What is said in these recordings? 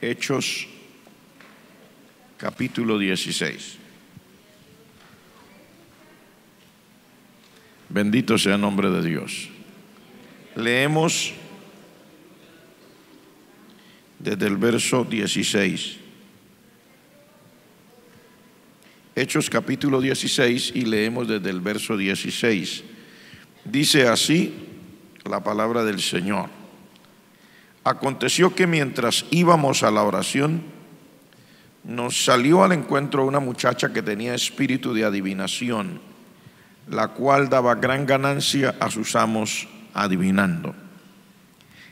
Hechos capítulo 16. Bendito sea el nombre de Dios. Leemos desde el verso 16. Hechos capítulo 16 y leemos desde el verso 16. Dice así la palabra del Señor. Aconteció que mientras íbamos a la oración, nos salió al encuentro una muchacha que tenía espíritu de adivinación, la cual daba gran ganancia a sus amos adivinando.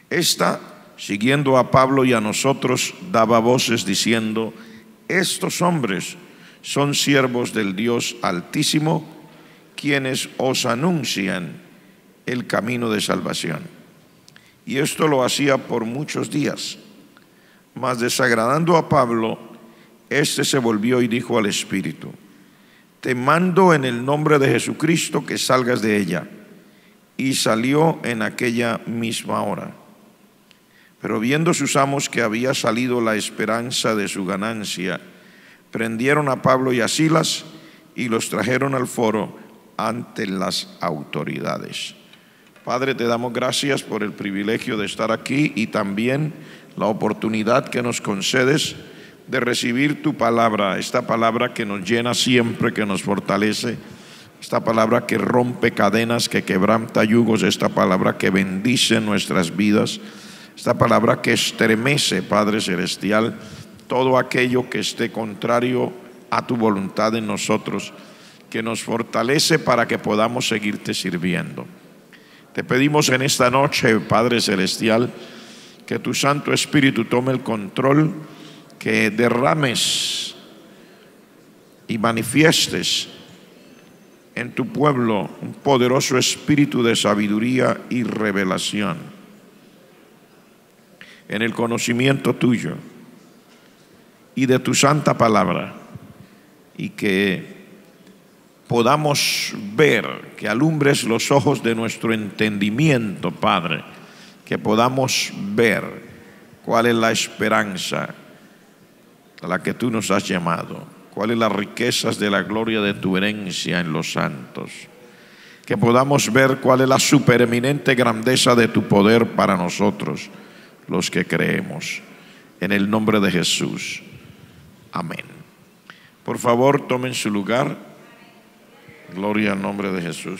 Esta, siguiendo a Pablo y a nosotros, daba voces diciendo: estos hombres son siervos del Dios Altísimo, quienes os anuncian el camino de salvación. Y esto lo hacía por muchos días. Mas desagradando a Pablo, éste se volvió y dijo al espíritu: te mando en el nombre de Jesucristo que salgas de ella. Y salió en aquella misma hora. Pero viendo sus amos que había salido la esperanza de su ganancia, prendieron a Pablo y a Silas y los trajeron al foro ante las autoridades. Padre, te damos gracias por el privilegio de estar aquí y también la oportunidad que nos concedes de recibir tu palabra, esta palabra que nos llena siempre, que nos fortalece, esta palabra que rompe cadenas, que quebranta yugos, esta palabra que bendice nuestras vidas, esta palabra que estremece, Padre Celestial, todo aquello que esté contrario a tu voluntad en nosotros, que nos fortalece para que podamos seguirte sirviendo. Te pedimos en esta noche, Padre Celestial, que tu Santo Espíritu tome el control, que derrames y manifiestes en tu pueblo un poderoso espíritu de sabiduría y revelación en el conocimiento tuyo y de tu santa palabra, y que podamos ver, que alumbres los ojos de nuestro entendimiento, Padre, que podamos ver cuál es la esperanza a la que tú nos has llamado, cuáles las riquezas de la gloria de tu herencia en los santos, que podamos ver cuál es la supereminente grandeza de tu poder para nosotros, los que creemos, en el nombre de Jesús. Amén. Por favor, tomen su lugar. Gloria al nombre de Jesús.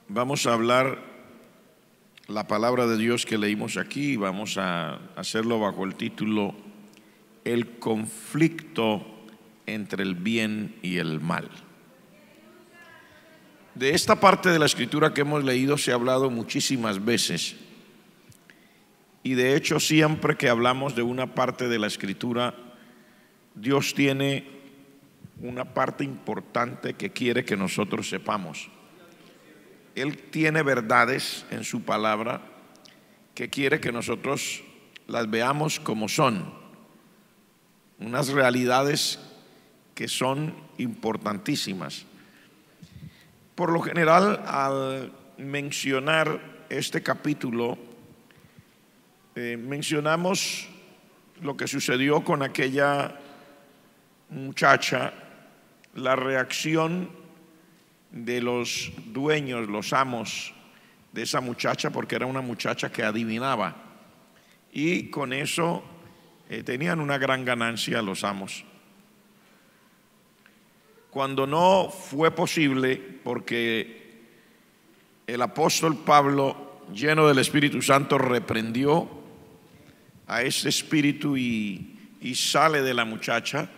Vamos a hablar la palabra de Dios que leímos aquí y vamos a hacerlo bajo el título El conflicto entre el bien y el mal. De esta parte de la escritura que hemos leído se ha hablado muchísimas veces, y de hecho siempre que hablamos de una parte de la escritura, Dios tiene una parte importante que quiere que nosotros sepamos. Él tiene verdades en su palabra que quiere que nosotros las veamos como son, unas realidades que son importantísimas. Por lo general, al mencionar este capítulo, mencionamos lo que sucedió con aquella muchacha, la reacción de los dueños, los amos de esa muchacha, porque era una muchacha que adivinaba, y con eso tenían una gran ganancia los amos. Cuando no fue posible, porque el apóstol Pablo, lleno del Espíritu Santo, reprendió a ese espíritu y sale de la muchacha,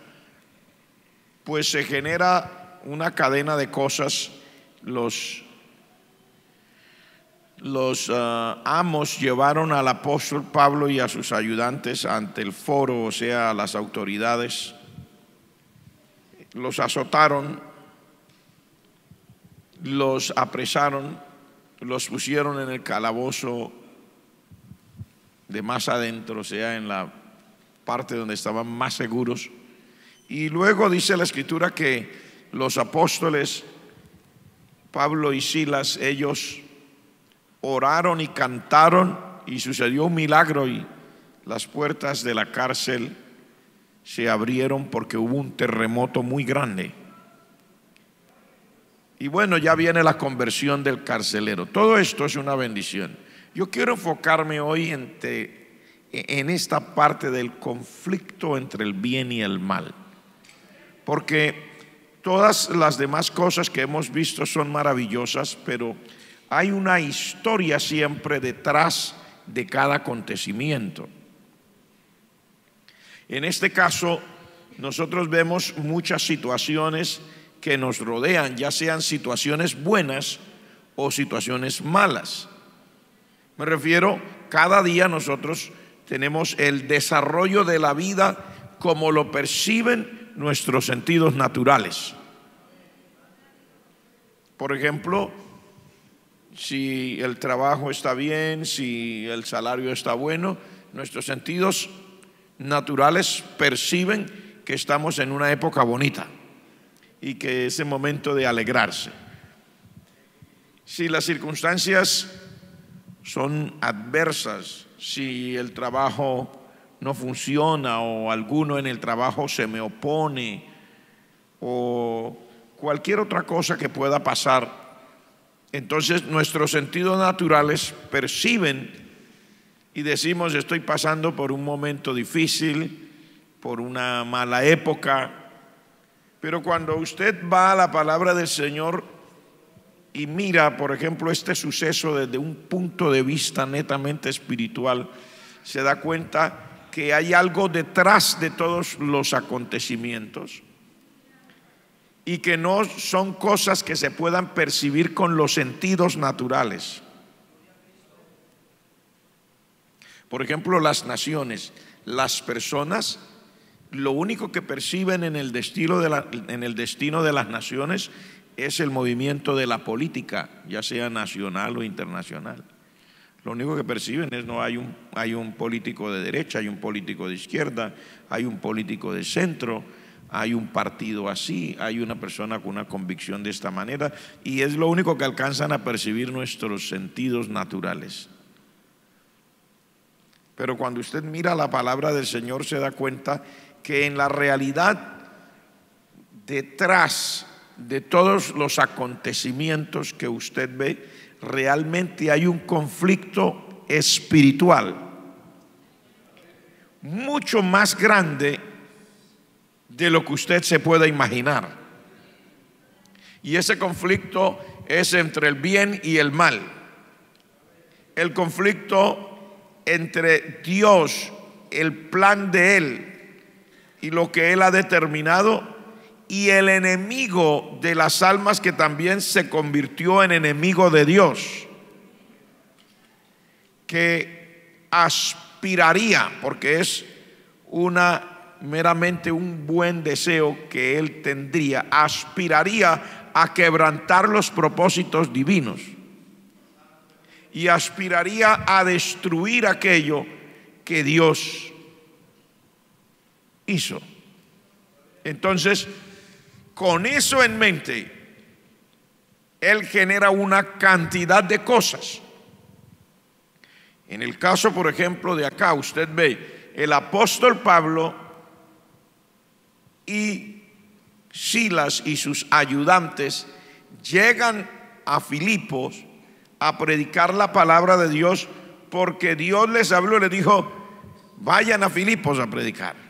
pues se genera una cadena de cosas. Los amos llevaron al apóstol Pablo y a sus ayudantes ante el foro, o sea, a las autoridades. Los azotaron, los apresaron, los pusieron en el calabozo de más adentro, o sea, en la parte donde estaban más seguros. Y luego dice la escritura que los apóstoles Pablo y Silas, ellos oraron y cantaron y sucedió un milagro y las puertas de la cárcel se abrieron porque hubo un terremoto muy grande. Y bueno, ya viene la conversión del carcelero. Todo esto es una bendición. Yo quiero enfocarme hoy en esta parte del conflicto entre el bien y el mal, porque todas las demás cosas que hemos visto son maravillosas, pero hay una historia siempre detrás de cada acontecimiento. En este caso, nosotros vemos muchas situaciones que nos rodean, ya sean situaciones buenas o situaciones malas. Me refiero, cada día nosotros tenemos el desarrollo de la vida como lo perciben nuestros sentidos naturales. Por ejemplo, si el trabajo está bien, si el salario está bueno, nuestros sentidos naturales perciben que estamos en una época bonita y que es el momento de alegrarse. Si las circunstancias son adversas, si el trabajo no funciona o alguno en el trabajo se me opone o cualquier otra cosa que pueda pasar, entonces nuestros sentidos naturales perciben y decimos: estoy pasando por un momento difícil, por una mala época. Pero cuando usted va a la palabra del Señor y mira, por ejemplo, este suceso desde un punto de vista netamente espiritual, se da cuenta que hay algo detrás de todos los acontecimientos y que no son cosas que se puedan percibir con los sentidos naturales. Por ejemplo, las naciones, las personas, lo único que perciben en el destino de las naciones es el movimiento de la política, ya sea nacional o internacional. Lo único que perciben es: no hay un político de derecha, hay un político de izquierda, hay un político de centro, hay un partido así, hay una persona con una convicción de esta manera, y es lo único que alcanzan a percibir nuestros sentidos naturales. Pero cuando usted mira la palabra del Señor, se da cuenta que en la realidad, detrás de todos los acontecimientos que usted ve, realmente hay un conflicto espiritual mucho más grande de lo que usted se pueda imaginar. Y ese conflicto es entre el bien y el mal. El conflicto entre Dios, el plan de Él y lo que Él ha determinado, y el enemigo de las almas, que también se convirtió en enemigo de Dios, que aspiraría, porque es meramente un buen deseo que él tendría, aspiraría a quebrantar los propósitos divinos y aspiraría a destruir aquello que Dios hizo. Entonces, con eso en mente, él genera una cantidad de cosas. En el caso, por ejemplo, de acá, usted ve el apóstol Pablo y Silas y sus ayudantes llegan a Filipos a predicar la palabra de Dios, porque Dios les habló y les dijo: vayan a Filipos a predicar.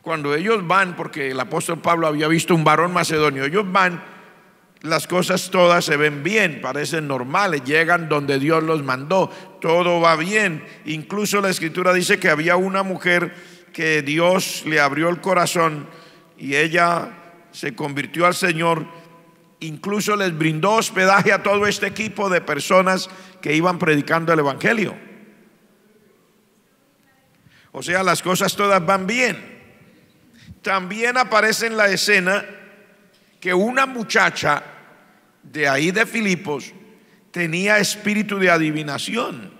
Cuando ellos van, porque el apóstol Pablo había visto un varón macedonio, ellos van, las cosas todas se ven bien, parecen normales, llegan donde Dios los mandó, todo va bien. Incluso la escritura dice que había una mujer que Dios le abrió el corazón y ella se convirtió al Señor. Incluso les brindó hospedaje a todo este equipo de personas que iban predicando el evangelio. O sea, las cosas todas van bien. También aparece en la escena que una muchacha de ahí de Filipos tenía espíritu de adivinación.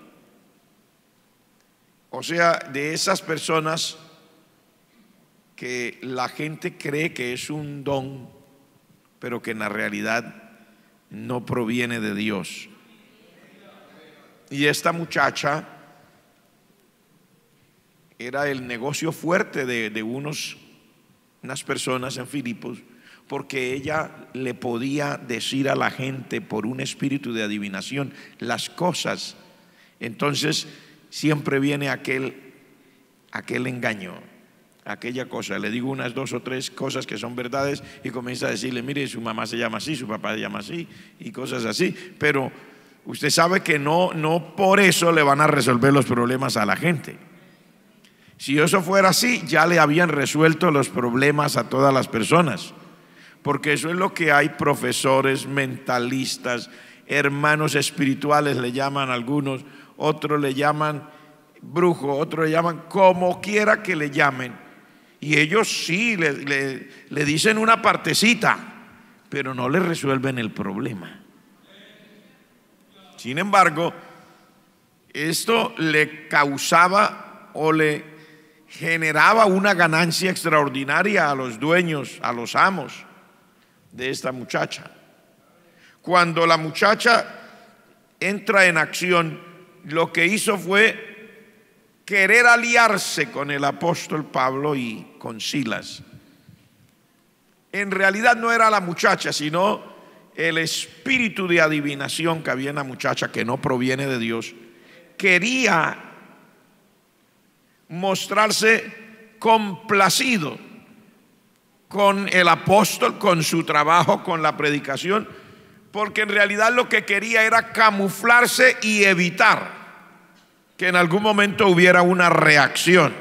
O sea, de esas personas que la gente cree que es un don, pero que en la realidad no proviene de Dios. Y esta muchacha era el negocio fuerte de unas personas en Filipos, porque ella le podía decir a la gente por un espíritu de adivinación las cosas. Entonces siempre viene aquel engaño, aquella cosa. Le digo unas 2 o 3 cosas que son verdades y comienza a decirle: mire, su mamá se llama así, su papá se llama así, y cosas así. Pero usted sabe que no por eso le van a resolver los problemas a la gente. Si eso fuera así, ya le habían resuelto los problemas a todas las personas, porque eso es lo que hay: profesores, mentalistas, hermanos espirituales le llaman algunos, otros le llaman brujo, otros le llaman como quiera que le llamen, y ellos sí le dicen una partecita, pero no le resuelven el problema. Sin embargo, esto le causaba o le generaba una ganancia extraordinaria a los dueños, a los amos de esta muchacha. Cuando la muchacha entra en acción, lo que hizo fue querer aliarse con el apóstol Pablo y con Silas. En realidad no era la muchacha, sino el espíritu de adivinación que había en la muchacha, que no proviene de Dios. Quería mostrarse complacido con el apóstol, con su trabajo, con la predicación, porque en realidad lo que quería era camuflarse y evitar que en algún momento hubiera una reacción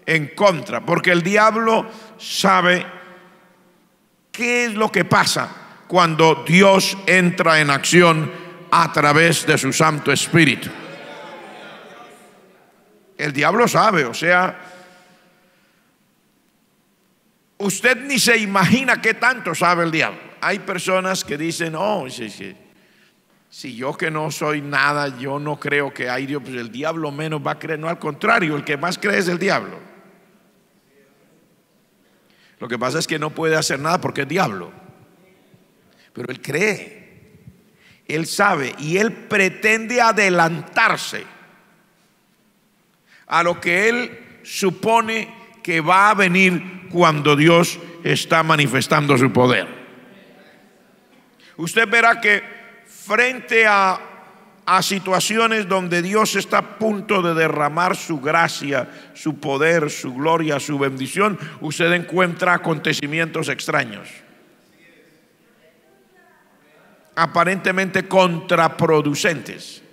en contra, porque el diablo sabe qué es lo que pasa cuando Dios entra en acción a través de su Santo Espíritu. El diablo sabe, o sea, usted ni se imagina qué tanto sabe el diablo. Hay personas que dicen: oh, si yo que no soy nada, yo no creo que hay Dios, pues el diablo menos va a creer. No, al contrario, el que más cree es el diablo. Lo que pasa es que no puede hacer nada porque es diablo, pero él cree, él sabe, y él pretende adelantarse a lo que él supone que va a venir cuando Dios está manifestando su poder. Usted verá que frente a situaciones donde Dios está a punto de derramar su gracia, su poder, su gloria, su bendición, usted encuentra acontecimientos extraños, aparentemente contraproducentes.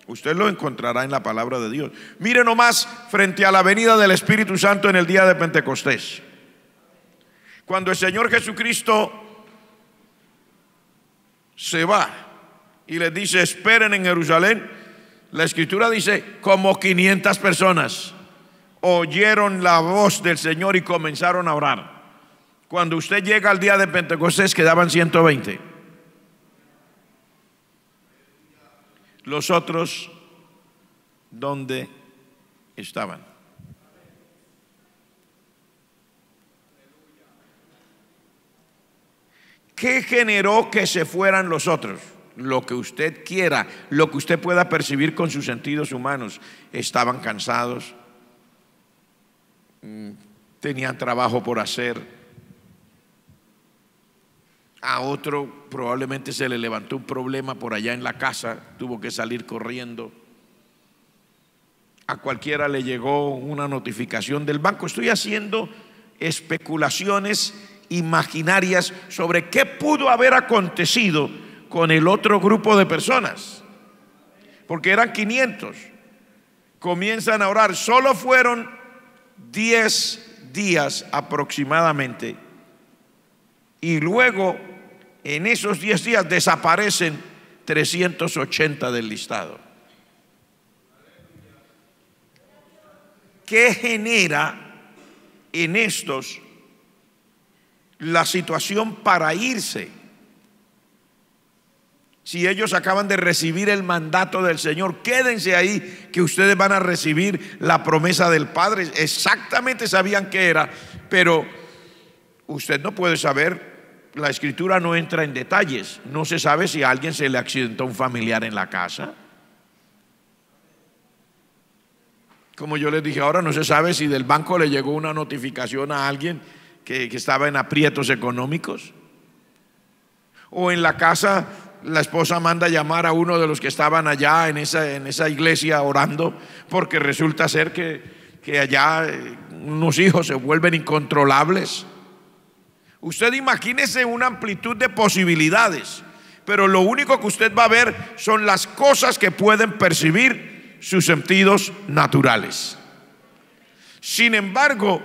Usted lo encontrará en la palabra de Dios. Mire nomás, frente a la venida del Espíritu Santo en el día de Pentecostés, cuando el Señor Jesucristo se va y les dice: esperen en Jerusalén, la Escritura dice: como 500 personas oyeron la voz del Señor y comenzaron a orar. Cuando usted llega al día de Pentecostés, quedaban 120. Los otros, ¿dónde estaban? ¿Qué generó que se fueran los otros? Lo que usted quiera, lo que usted pueda percibir con sus sentidos humanos. Estaban cansados, tenían trabajo por hacer. A otro probablemente se le levantó un problema por allá en la casa, tuvo que salir corriendo. A cualquiera le llegó una notificación del banco. Estoy haciendo especulaciones imaginarias sobre qué pudo haber acontecido con el otro grupo de personas, porque eran 500. Comienzan a orar. Solo fueron 10 días aproximadamente, y luego en esos 10 días desaparecen 380 del listado. ¿Qué genera en estos la situación para irse? Si ellos acaban de recibir el mandato del Señor, quédense ahí, que ustedes van a recibir la promesa del Padre. Exactamente sabían qué era, pero usted no puede saber. La Escritura no entra en detalles. No se sabe si a alguien se le accidentó un familiar en la casa. Como yo les dije ahora, no se sabe si del banco le llegó una notificación a alguien que estaba en aprietos económicos. O en la casa la esposa manda llamar a uno de los que estaban allá en esa iglesia orando, porque resulta ser que allá unos hijos se vuelven incontrolables. Usted imagínese una amplitud de posibilidades, pero lo único que usted va a ver son las cosas que pueden percibir sus sentidos naturales. Sin embargo,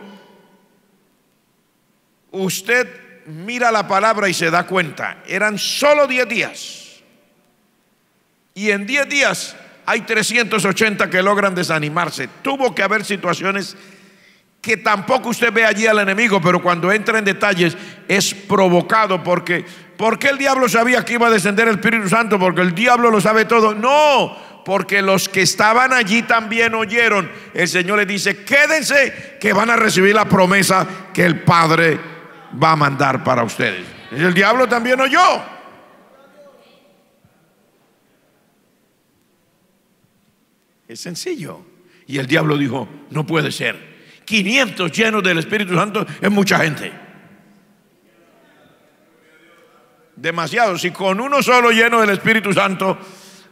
usted mira la palabra y se da cuenta, eran solo 10 días. Y en 10 días hay 380 que logran desanimarse. Tuvo que haber situaciones que tampoco usted ve allí al enemigo, pero cuando entra en detalles es provocado. ¿Por qué el diablo sabía que iba a descender el Espíritu Santo? Porque el diablo lo sabe todo. No, porque los que estaban allí también oyeron. El Señor les dice: quédense, que van a recibir la promesa que el Padre va a mandar para ustedes. Y el diablo también oyó. Es sencillo. Y el diablo dijo: no puede ser. 500 llenos del Espíritu Santo es mucha gente. Demasiado. Si con uno solo lleno del Espíritu Santo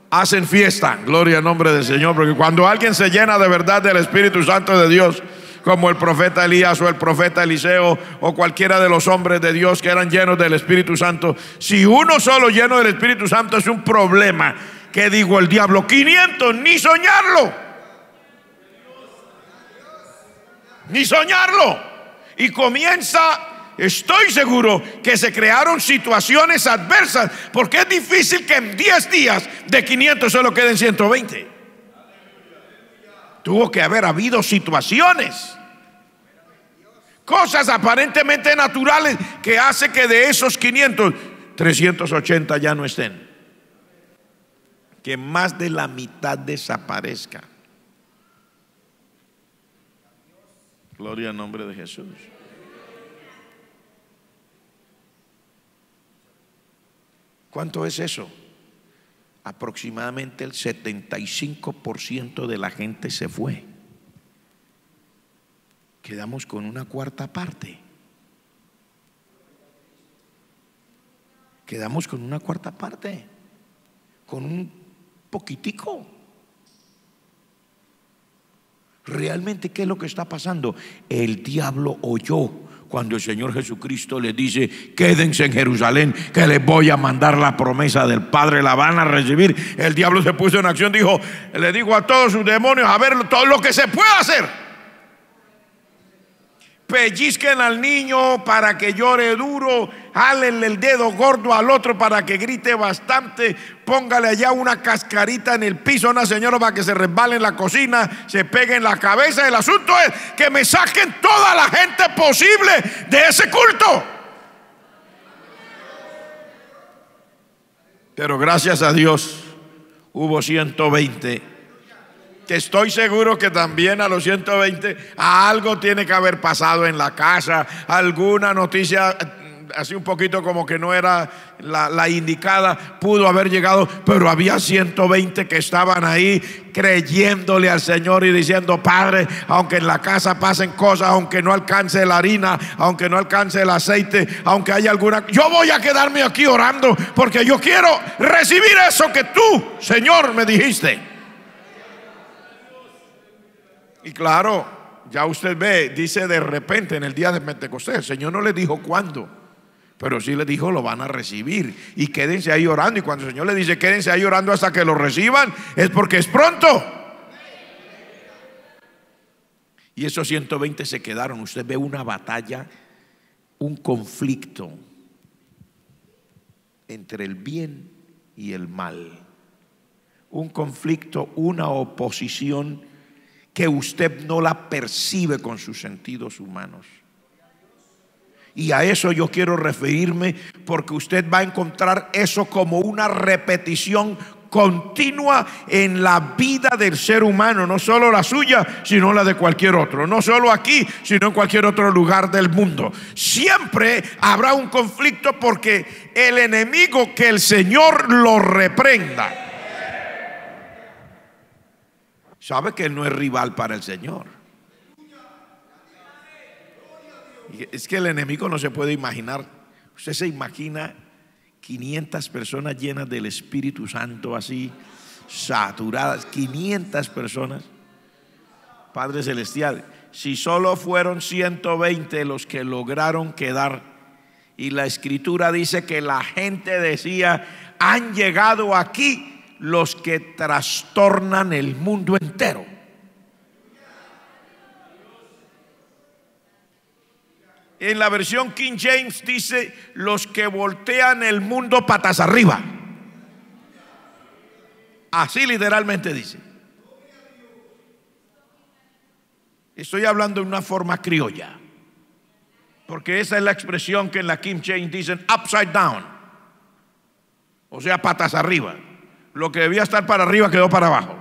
hacen fiesta, gloria al nombre del Señor. Porque cuando alguien se llena de verdad del Espíritu Santo de Dios, como el profeta Elías o el profeta Eliseo o cualquiera de los hombres de Dios que eran llenos del Espíritu Santo, si uno solo lleno del Espíritu Santo es un problema, ¿qué digo el diablo? 500, ni soñarlo. Ni soñarlo. Y comienza, estoy seguro que se crearon situaciones adversas, porque es difícil que en 10 días de 500 solo queden 120. Tuvo que haber habido situaciones, cosas aparentemente naturales, que hace que de esos 500, 380 ya no estén, que más de la mitad desaparezca. Gloria al nombre de Jesús. ¿Cuánto es eso? Aproximadamente el 75% de la gente se fue. Quedamos con una cuarta parte. Quedamos con una cuarta parte, con un poquitico. Realmente, ¿qué es lo que está pasando? El diablo oyó cuando el Señor Jesucristo les dice: quédense en Jerusalén, que les voy a mandar la promesa del Padre, la van a recibir. El diablo se puso en acción, le dijo a todos sus demonios: a ver todo lo que se puede hacer. Pellizquen al niño para que llore duro, jálenle el dedo gordo al otro para que grite bastante, póngale allá una cascarita en el piso a una señora para que se resbale en la cocina, se pegue en la cabeza. El asunto es que me saquen toda la gente posible de ese culto. Pero gracias a Dios hubo 120, que estoy seguro que también a los 120 algo tiene que haber pasado en la casa, alguna noticia así un poquito como que no era la indicada, pudo haber llegado, pero había 120 que estaban ahí creyéndole al Señor y diciendo: Padre, aunque en la casa pasen cosas, aunque no alcance la harina, aunque no alcance el aceite, aunque haya alguna, yo voy a quedarme aquí orando, porque yo quiero recibir eso que tú, Señor, me dijiste. Y claro, ya usted ve, dice de repente en el día de Pentecostés. El Señor no les dijo cuándo, pero sí les dijo: lo van a recibir y quédense ahí orando. Y cuando el Señor les dice: quédense ahí orando hasta que lo reciban, es porque es pronto. Y esos 120 se quedaron. Usted ve una batalla, un conflicto entre el bien y el mal, un conflicto, una oposición que usted no la percibe con sus sentidos humanos. Y a eso yo quiero referirme, porque usted va a encontrar eso como una repetición continua en la vida del ser humano, no solo la suya, sino la de cualquier otro, no solo aquí, sino en cualquier otro lugar del mundo. Siempre habrá un conflicto, porque el enemigo, que el Señor lo reprenda, sabe que él no es rival para el Señor. Es que el enemigo no se puede imaginar. Usted se imagina 500 personas llenas del Espíritu Santo, así saturadas, 500 personas. Padre Celestial, si solo fueron 120 los que lograron quedar, y la Escritura dice que la gente decía: han llegado aquí los que trastornan el mundo entero. En la versión King James dice: los que voltean el mundo patas arriba. Así literalmente dice. Estoy hablando de una forma criolla, porque esa es la expresión que en la King James dicen upside down, o sea, patas arriba. Lo que debía estar para arriba quedó para abajo.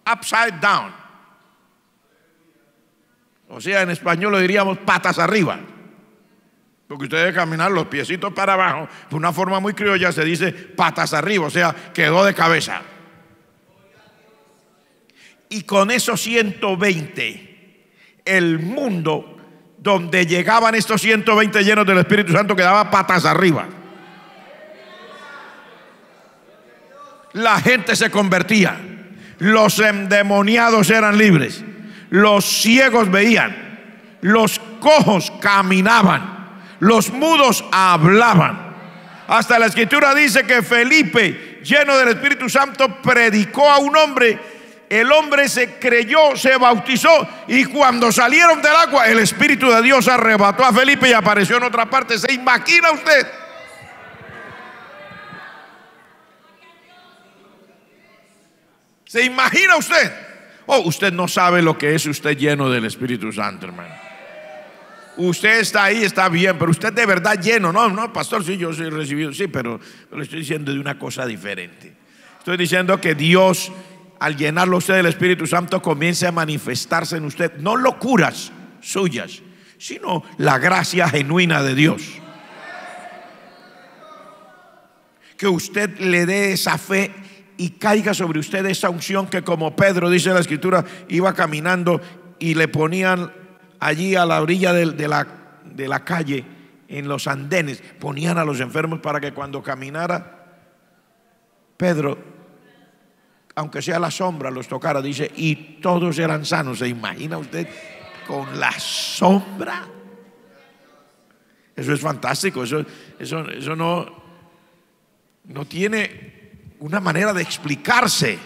Upside down. O sea, en español lo diríamos patas arriba, porque usted debe caminar los piecitos para abajo. De una forma muy criolla se dice patas arriba, o sea, quedó de cabeza. Y con esos 120, el mundo donde llegaban estos 120 llenos del Espíritu Santo quedaba patas arriba. La gente se convertía, los endemoniados eran libres, los ciegos veían, los cojos caminaban, los mudos hablaban. Hasta la Escritura dice que Felipe, lleno del Espíritu Santo, predicó a un hombre. El hombre se creyó, se bautizó, y cuando salieron del agua, el Espíritu de Dios arrebató a Felipe y apareció en otra parte. ¿Se imagina usted? ¿Se imagina usted? Oh, usted no sabe lo que es usted lleno del Espíritu Santo, hermano. Usted está ahí, está bien, pero usted de verdad lleno. No, pastor, sí, yo soy recibido, sí, pero le estoy diciendo de una cosa diferente. Estoy diciendo que Dios, al llenarlo usted del Espíritu Santo, comience a manifestarse en usted, no locuras suyas, sino la gracia genuina de Dios. Que usted le dé esa fe y caiga sobre usted esa unción, que como Pedro, dice la Escritura, iba caminando y le ponían allí a la orilla de la calle, en los andenes, ponían a los enfermos para que cuando caminara Pedro, aunque sea la sombra, los tocara, dice, y todos eran sanos. ¿Se imagina usted con la sombra? Eso es fantástico. Eso no tiene una manera de explicarse.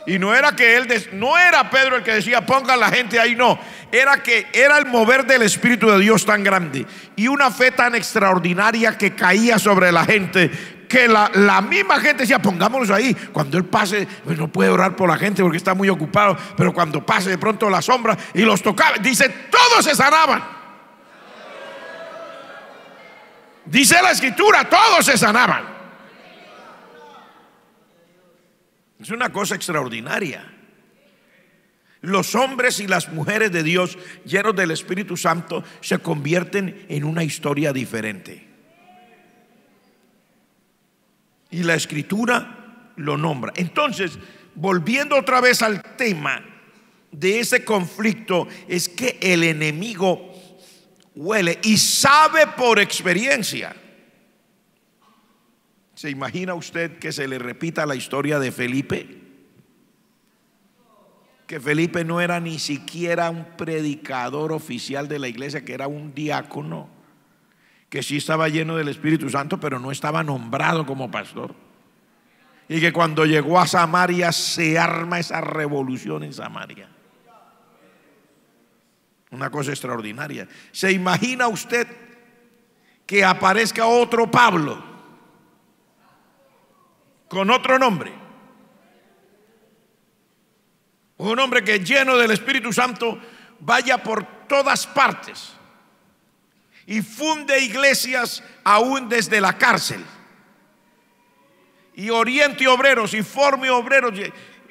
Y no era que no era Pedro el que decía pongan la gente ahí, no, era que era el mover del Espíritu de Dios tan grande y una fe tan extraordinaria que caía sobre la gente, que la misma gente decía pongámonos ahí. Cuando él pase, pues no puede orar por la gente porque está muy ocupado, pero cuando pase de pronto la sombra y los tocaba, dice, todos se sanaban. Dice la Escritura, todos se sanaban. Es una cosa extraordinaria. Los hombres y las mujeres de Dios llenos del Espíritu Santo se convierten en una historia diferente. Y la Escritura lo nombra. Entonces, volviendo otra vez al tema de ese conflicto, es que el enemigo huele y sabe por experiencia. ¿Se imagina usted que se le repita la historia de Felipe? Que Felipe no era ni siquiera un predicador oficial de la iglesia, que era un diácono, que sí estaba lleno del Espíritu Santo, pero no estaba nombrado como pastor. Y que cuando llegó a Samaria se arma esa revolución en Samaria. Una cosa extraordinaria. ¿Se imagina usted que aparezca otro Pablo con otro nombre? Un hombre que lleno del Espíritu Santo vaya por todas partes y funde iglesias aún desde la cárcel, y oriente obreros y forme obreros.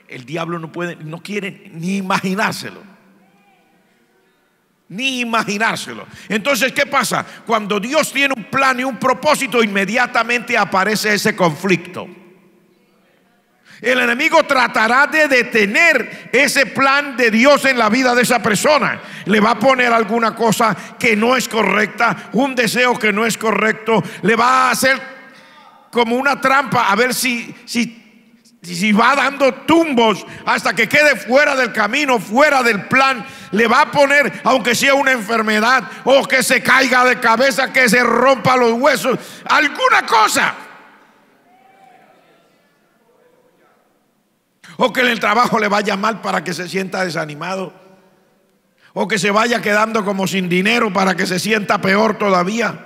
El diablo no quiere ni imaginárselo. Ni imaginárselo. Entonces, ¿qué pasa? Cuando Dios tiene un plan y un propósito, inmediatamente aparece ese conflicto. El enemigo tratará de detener ese plan de Dios en la vida de esa persona. Le va a poner alguna cosa que no es correcta, un deseo que no es correcto. Le va a hacer como una trampa, a ver si va dando tumbos hasta que quede fuera del camino, fuera del plan. Le va a poner, aunque sea una enfermedad, o que se caiga de cabeza, que se rompa los huesos, alguna cosa. O que en el trabajo le vaya mal para que se sienta desanimado, o que se vaya quedando como sin dinero para que se sienta peor todavía.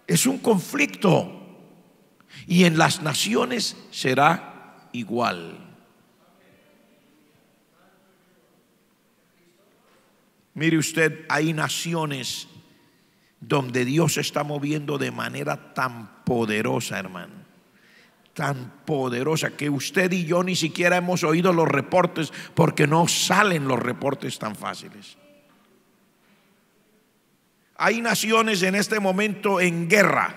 Es un conflicto. Y en las naciones será igual. Mire usted, hay naciones donde Dios se está moviendo de manera tan poderosa, hermano, tan poderosa, que usted y yo ni siquiera hemos oído los reportes, porque no salen los reportes tan fáciles. Hay naciones en este momento en guerra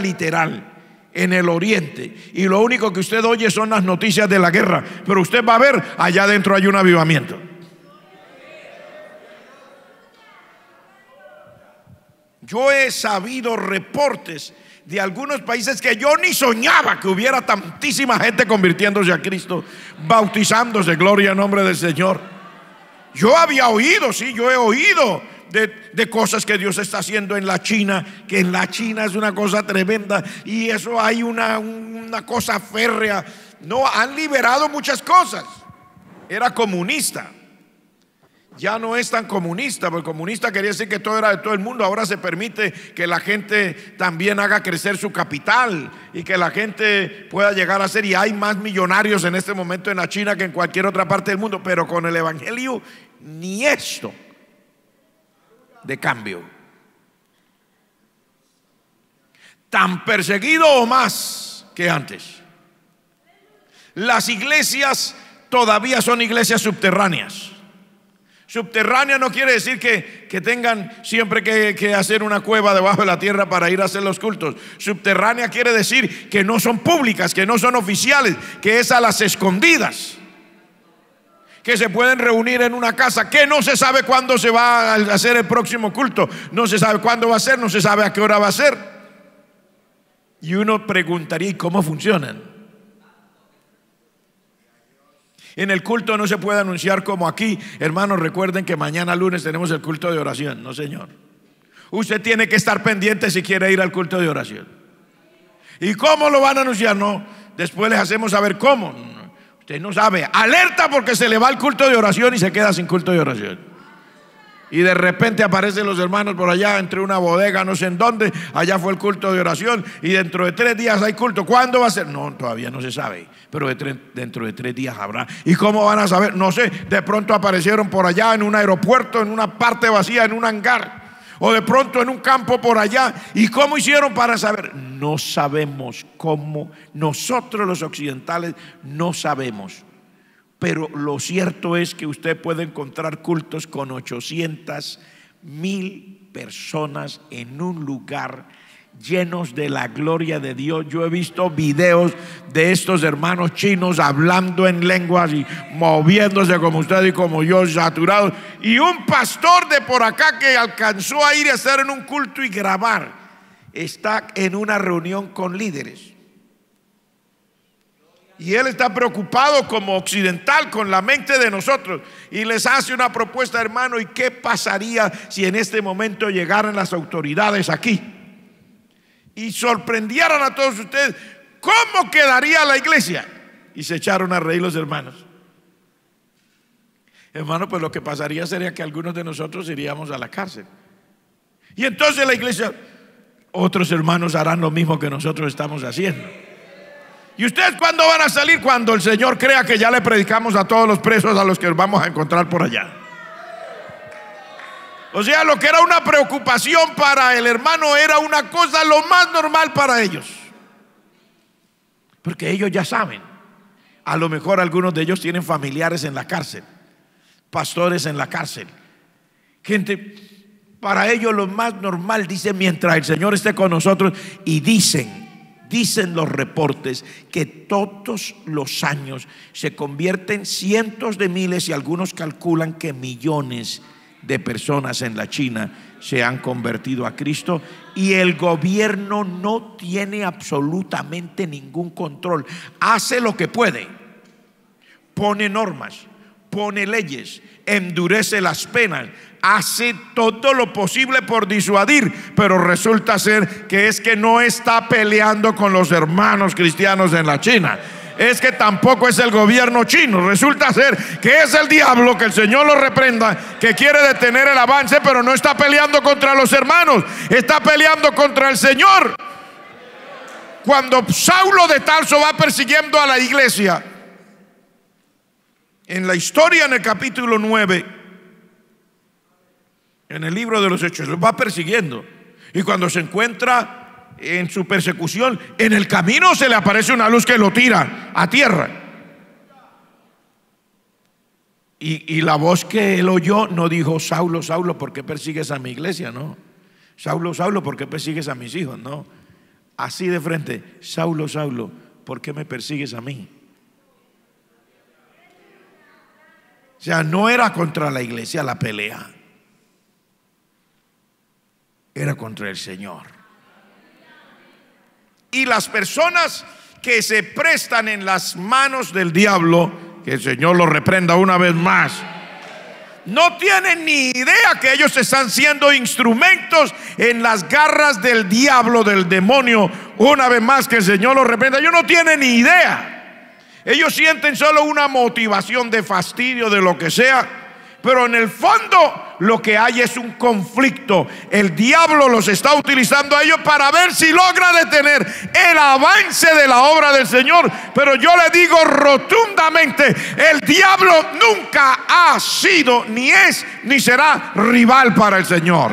literal, en el oriente, y lo único que usted oye son las noticias de la guerra, pero usted va a ver, allá adentro hay un avivamiento. Yo he sabido reportes de algunos países que yo ni soñaba que hubiera tantísima gente convirtiéndose a Cristo, bautizándose, gloria al nombre del Señor. Yo había oído, sí, yo he oído de cosas que Dios está haciendo en la China, que en la China es una cosa tremenda, y eso hay una cosa férrea. No, han liberado muchas cosas. Era comunista, ya no es tan comunista, porque comunista quería decir que todo era de todo el mundo. Ahora se permite que la gente también haga crecer su capital y que la gente pueda llegar a ser, y hay más millonarios en este momento en la China que en cualquier otra parte del mundo, pero con el evangelio ni esto de cambio. Tan perseguido o más que antes. Las iglesias todavía son iglesias subterráneas. Subterránea no quiere decir que tengan siempre que hacer una cueva debajo de la tierra para ir a hacer los cultos. Subterránea quiere decir que no son públicas, que no son oficiales, que es a las escondidas, que se pueden reunir en una casa, que no se sabe cuándo se va a hacer el próximo culto, no se sabe cuándo va a ser, no se sabe a qué hora va a ser. Y uno preguntaría, ¿y cómo funcionan? En el culto no se puede anunciar como aquí. Hermanos, recuerden que mañana lunes tenemos el culto de oración. No, señor. Usted tiene que estar pendiente si quiere ir al culto de oración. ¿Y cómo lo van a anunciar? No, después les hacemos saber cómo. Usted no sabe. Alerta, porque se le va el culto de oración y se queda sin culto de oración. Y de repente aparecen los hermanos por allá entre una bodega, no sé en dónde. Allá fue el culto de oración y dentro de 3 días hay culto. ¿Cuándo va a ser? No, todavía no se sabe, pero dentro de 3 días habrá. ¿Y cómo van a saber? No sé, de pronto aparecieron por allá en un aeropuerto, en una parte vacía, en un hangar, o de pronto en un campo por allá. ¿Y cómo hicieron para saber? No sabemos cómo. Nosotros los occidentales no sabemos. Pero lo cierto es que usted puede encontrar cultos con 800,000 personas en un lugar, llenos de la gloria de Dios. Yo he visto videos de estos hermanos chinos hablando en lenguas y moviéndose como usted y como yo, saturados. Y un pastor de por acá que alcanzó a ir a estar en un culto y grabar, está en una reunión con líderes. Y él está preocupado como occidental con la mente de nosotros, y les hace una propuesta, hermano. ¿Y qué pasaría si en este momento llegaran las autoridades aquí y sorprendieran a todos ustedes? ¿Cómo quedaría la iglesia? Y se echaron a reír los hermanos. Hermano, pues lo que pasaría sería que algunos de nosotros iríamos a la cárcel. Y entonces la iglesia, otros hermanos harán lo mismo que nosotros estamos haciendo. ¿Y ustedes cuándo van a salir? Cuando el Señor crea que ya le predicamos a todos los presos a los que vamos a encontrar por allá. O sea, lo que era una preocupación para el hermano era una cosa lo más normal para ellos. Porque ellos ya saben. A lo mejor algunos de ellos tienen familiares en la cárcel, pastores en la cárcel, gente. Para ellos lo más normal, dice, mientras el Señor esté con nosotros. Y dicen los reportes que todos los años se convierten cientos de miles y algunos calculan que millones de personas en la China se han convertido a Cristo, y el gobierno no tiene absolutamente ningún control. Hace lo que puede, pone normas, pone leyes, endurece las penas, hace todo lo posible por disuadir, pero resulta ser que es que no está peleando con los hermanos cristianos en la China. Es que tampoco es el gobierno chino. Resulta ser que es el diablo, que el Señor lo reprenda, que quiere detener el avance, pero no está peleando contra los hermanos, está peleando contra el Señor. Cuando Saulo de Tarso va persiguiendo a la iglesia, en la historia, en el capítulo 9, en el libro de los Hechos, los va persiguiendo. Y cuando se encuentra en su persecución, en el camino se le aparece una luz que lo tira a tierra. Y la voz que él oyó no dijo: Saulo, Saulo, ¿por qué persigues a mi iglesia? No. Saulo, Saulo, ¿por qué persigues a mis hijos? No. Así de frente: Saulo, Saulo, ¿por qué me persigues a mí? O sea, no era contra la iglesia la pelea, era contra el Señor. Y las personas que se prestan en las manos del diablo, que el Señor los reprenda una vez más, no tienen ni idea que ellos están siendo instrumentos en las garras del diablo, del demonio. Una vez más, que el Señor los reprenda. Ellos no tienen ni idea. Ellos sienten solo una motivación de fastidio, de lo que sea, pero en el fondo lo que hay es un conflicto. El diablo los está utilizando a ellos para ver si logra detener el avance de la obra del Señor. Pero yo le digo rotundamente: el diablo nunca ha sido, ni es, ni será rival para el Señor.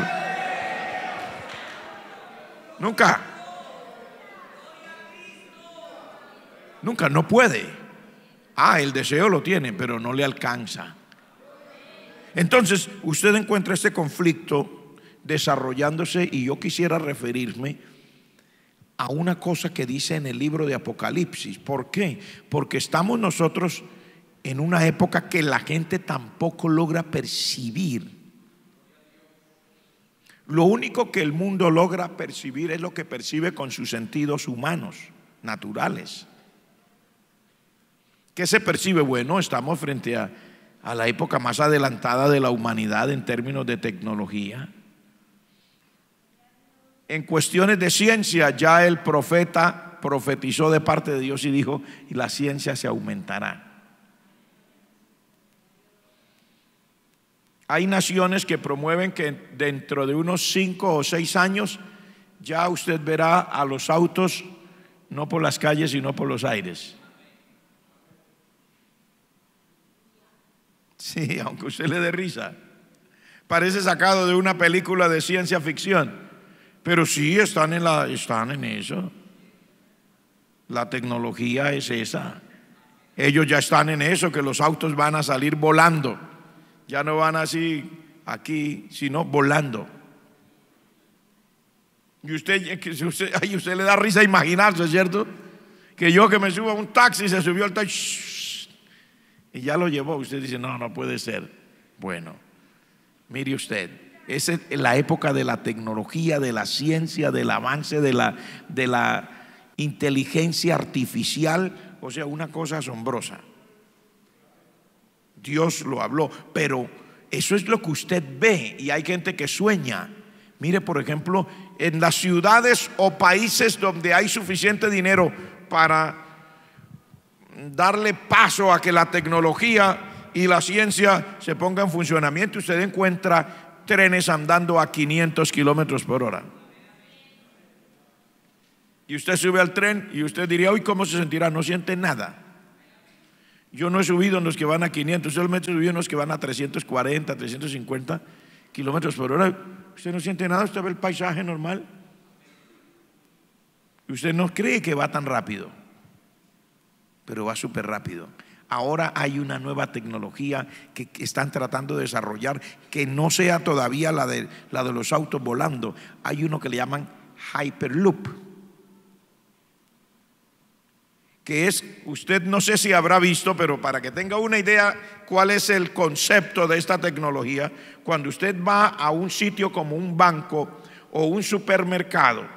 Nunca. Nunca, no puede. El deseo lo tiene, pero no le alcanza. Entonces usted encuentra este conflicto desarrollándose, y yo quisiera referirme a una cosa que dice en el libro de Apocalipsis. ¿Por qué? Porque estamos nosotros en una época que la gente tampoco logra percibir. Lo único que el mundo logra percibir es lo que percibe con sus sentidos humanos, naturales. ¿Qué se percibe? Bueno, estamos frente a la época más adelantada de la humanidad en términos de tecnología. En cuestiones de ciencia, ya el profeta profetizó de parte de Dios y dijo: y la ciencia se aumentará. Hay naciones que promueven que dentro de unos 5 o 6 años ya usted verá a los autos no por las calles sino por los aires. Sí, aunque usted le dé risa, parece sacado de una película de ciencia ficción, pero sí están en eso. La tecnología es esa. Ellos ya están en eso, que los autos van a salir volando. Ya no van así aquí, sino volando. Y usted le da risa imaginarse, ¿cierto? Que yo, que me subo a un taxi, se subió al taxi y ya lo llevó. Usted dice: no puede ser. Bueno, mire usted, esa es la época de la tecnología, de la ciencia, del avance de la inteligencia artificial. O sea, una cosa asombrosa. Dios lo habló, pero eso es lo que usted ve, y hay gente que sueña. Mire, por ejemplo, en las ciudades o países donde hay suficiente dinero para darle paso a que la tecnología y la ciencia se ponga en funcionamiento, usted encuentra trenes andando a 500 kilómetros por hora. Y usted sube al tren y usted diría: uy, ¿cómo se sentirá? No siente nada. Yo no he subido en los que van a 500, solamente he subido en los que van a 340, 350, kilómetros por hora. Usted no siente nada, usted ve el paisaje normal. Usted no cree que va tan rápido, pero va súper rápido. Ahora hay una nueva tecnología que están tratando de desarrollar, que no sea todavía la de los autos volando. Hay uno que le llaman Hyperloop, que es, usted no sé si habrá visto, pero para que tenga una idea cuál es el concepto de esta tecnología, cuando usted va a un sitio como un banco o un supermercado,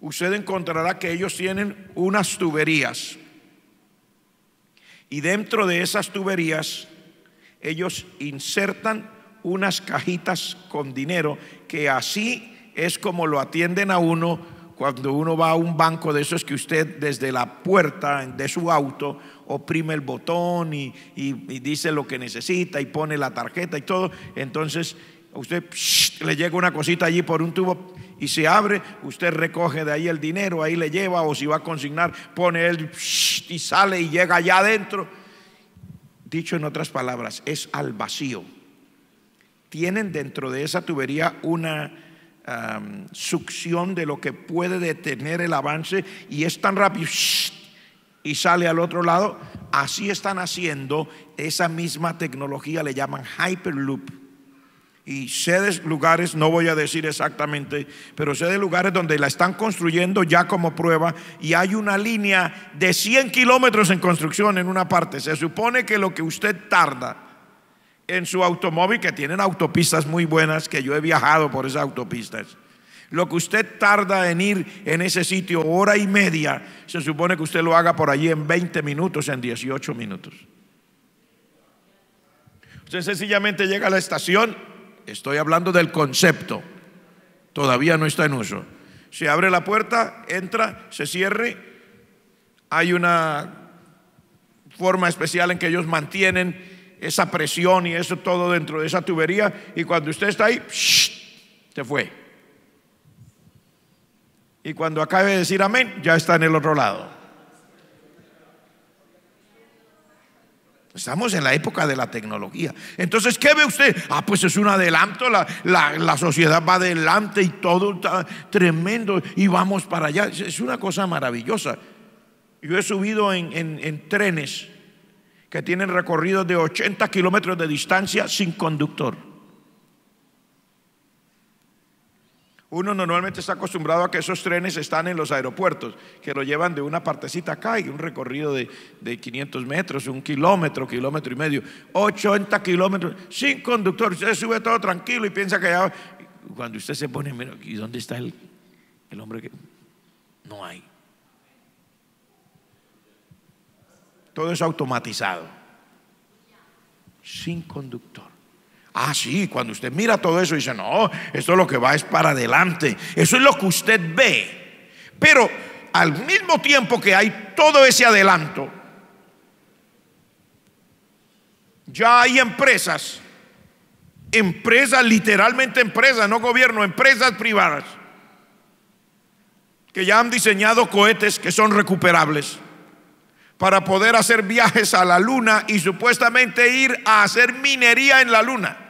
usted encontrará que ellos tienen unas tuberías, y dentro de esas tuberías ellos insertan unas cajitas con dinero, que así es como lo atienden a uno cuando uno va a un banco de esos, que usted desde la puerta de su auto oprime el botón y dice lo que necesita y pone la tarjeta y todo. Entonces usted le llega una cosita allí por un tubo y se abre, usted recoge de ahí el dinero, ahí le lleva, o si va a consignar, pone él y sale y llega allá adentro. Dicho en otras palabras, es al vacío. Tienen dentro de esa tubería una succión de lo que puede detener el avance, y es tan rápido y sale al otro lado. Así están haciendo esa misma tecnología, le llaman Hyperloop. Y sé de lugares, no voy a decir exactamente, pero sé de lugares donde la están construyendo ya como prueba, y hay una línea de 100 kilómetros en construcción en una parte. Se supone que lo que usted tarda en su automóvil, que tienen autopistas muy buenas, que yo he viajado por esas autopistas, lo que usted tarda en ir en ese sitio hora y media, se supone que usted lo haga por allí en 20 minutos, en 18 minutos. Usted sencillamente llega a la estación. Estoy hablando del concepto, todavía no está en uso. Se abre la puerta, entra, se cierre. Hay una forma especial en que ellos mantienen esa presión y eso todo dentro de esa tubería, y cuando usted está ahí, se fue. Y cuando acabe de decir amén, ya está en el otro lado. Estamos en la época de la tecnología. Entonces, ¿qué ve usted? Pues es un adelanto, la sociedad va adelante y todo está tremendo y vamos para allá. Es una cosa maravillosa. Yo he subido en trenes que tienen recorridos de 80 kilómetros de distancia sin conductor. Uno normalmente está acostumbrado a que esos trenes están en los aeropuertos, que lo llevan de una partecita acá, y un recorrido de 500 metros, 1 kilómetro, kilómetro y medio, 80 kilómetros sin conductor. Usted sube todo tranquilo y piensa que ya, cuando usted se pone, mira, ¿y dónde está el hombre? Que no hay. Todo es automatizado, sin conductor. Sí, cuando usted mira todo eso dice, no, esto lo que va es para adelante. Eso es lo que usted ve. Pero al mismo tiempo que hay todo ese adelanto, ya hay empresas, literalmente empresas, no gobierno, empresas privadas, que ya han diseñado cohetes que son recuperables para poder hacer viajes a la luna y supuestamente ir a hacer minería en la luna.